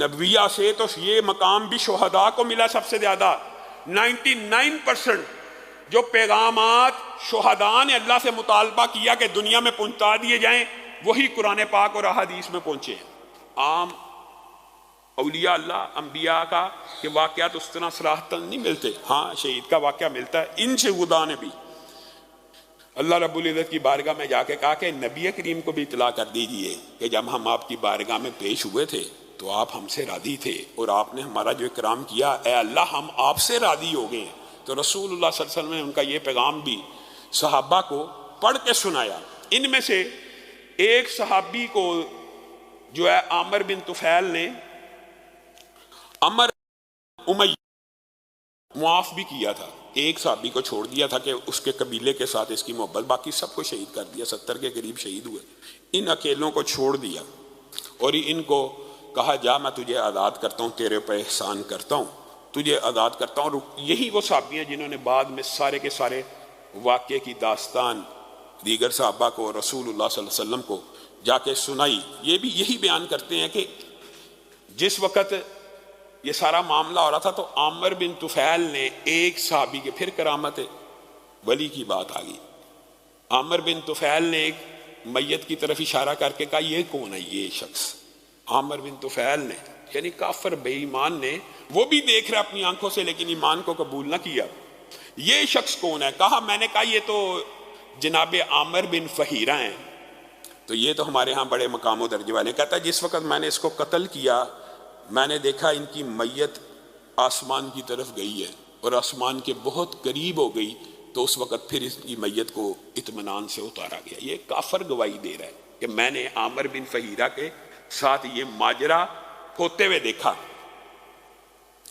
نبویہ سے تو یہ مقام بھی شہداء کو ملا سب سے زیادہ۔ 99% جو پیغامات شہداء نے اللہ سے مطالبہ کیا کہ دنیا میں پہنچا دیے جائیں، وہی قرآن پاک اور احادیث میں پہنچے ہیں۔ عام اولیاء اللہ انبیاء کا کہ واقعات اس طرح صراحتاً نہیں ملتے، ہاں شہید کا واقعہ ملتا ہے۔ ان شہداء نے بھی اللہ رب العزت کی بارگاہ میں جا کے کہا کہ نبی کریم کو بھی اطلاع کر دیجئے کہ جب ہم آپ کی بارگاہ میں پیش ہوئے تھے تو آپ ہم سے راضی تھے اور آپ نے ہمارا جو اکرام کیا، اے اللہ ہم آپ سے راضی ہو گئے ہیں۔ تو رسول اللہ صلی اللہ علیہ وسلم نے ان کا یہ پیغام بھی صحابہ کو پڑھ کے سنایا۔ ان میں سے ایک صحابی کو جو ہے عامر بن طفیل نے عمر امیہ معاف بھی کیا تھا، ایک صحابی کو چھوڑ دیا تھا کہ اس کے قبیلے کے ساتھ اس کی محبت، باقی سب کو شہید کر دیا، 70 کے قریب شہید ہوئے۔ ان اکیلوں کو چھوڑ دیا اور ان کو کہا جا میں تجھے آزاد کرتا ہوں، تیرے پہ احسان کرتا ہوں، تجھے آزاد کرتا ہوں۔ اور یہی وہ صحابی ہیں جنہوں نے بعد میں سارے کے سارے واقعے کی داستان دیگر صحابہ کو، رسول اللہ صلی اللہ علیہ وسلم کو جا کے سنائی۔ یہ بھی یہی بیان کرتے ہیں کہ جس وقت یہ سارا معاملہ ہو رہا تھا تو عامر بن طفیل نے ایک صحابی کے، پھر کرامت ولی کی بات آ گئی، عامر بن طفیل نے ایک میت کی طرف اشارہ کر کے کہا یہ کون ہے یہ شخص؟ عامر بن طفیل نے، یعنی کافر بے ایمان نے، وہ بھی دیکھ رہا اپنی آنکھوں سے لیکن ایمان کو قبول نہ کیا، یہ شخص کون ہے؟ کہا میں نے کہا یہ تو جناب عامر بن فہیرہ ہیں، تو یہ تو ہمارے ہاں بڑے مقام و درجے والے۔ کہتا ہے جس وقت میں نے اس کو قتل کیا میں نے دیکھا ان کی میت آسمان کی طرف گئی ہے اور آسمان کے بہت قریب ہو گئی، تو اس وقت پھر اس کی میت کو اطمینان سے اتارا گیا۔ یہ کافر گواہی دے رہا ہے کہ میں نے عامر بن فہیرہ کے ساتھ یہ ماجرا ہوتے ہوئے دیکھا۔